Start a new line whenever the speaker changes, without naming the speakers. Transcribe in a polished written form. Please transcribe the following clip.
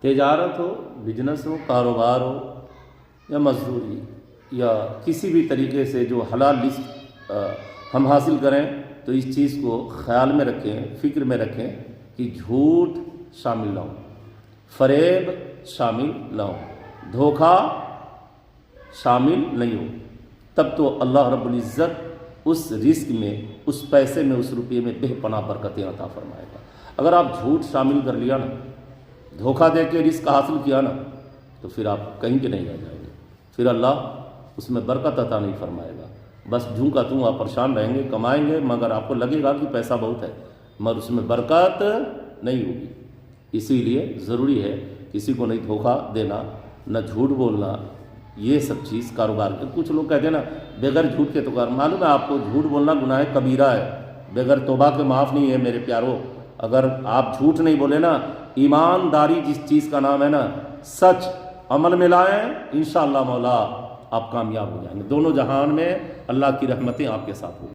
تجارت ہو، بزنس ہو، کاروبار ہو یا مزدوری یا کسی بھی طریقے سے جو حلال رزق ہم حاصل کریں، تو اس چیز کو خیال میں رکھیں، فکر میں رکھیں کہ جھوٹ شامل نہ ہو، فریب شامل نہ ہو، دھوکہ شامل نہیں ہو، تب تو اللہ رب العزت اس رزق میں، اس پیسے میں، اس روپیے میں بے پناہ برکتیں عطا فرمائے گا۔ اگر آپ جھوٹ شامل کر لیا نا، دھوکہ دے کے رزق حاصل کیا نا، تو پھر آپ کہیں کے نہیں رہ جائیں گے، پھر اللہ اس میں برکت عطا نہیں فرمائے گا، بس جوں کا توں آپ پریشان رہیں گے، کمائیں گے مگر آپ کو لگے گا کہ پیسہ بہت ہے، مگر اس میں برکت نہیں ہوگی۔ اسی لیے ضروری ہے کسی کو نہیں دھوکہ دینا، نہ جھوٹ بولنا، یہ سب چیز کاروبار کے۔ کچھ لوگ کہتے ہیں نا بغیر جھوٹ کے تو معلوم ہے آپ کو جھوٹ بولنا گناہ کبیرہ ہے، بغیر توبہ کے معاف نہیں ہے میرے پیارو۔ اگر آپ جھوٹ نہیں بولے نا، ایمانداری جس چیز کا نام ہے نا، سچ عمل میں لائیں، انشاءاللہ مولا آپ کامیاب ہو جائیں گے، دونوں جہان میں اللہ کی رحمتیں آپ کے ساتھ ہوں۔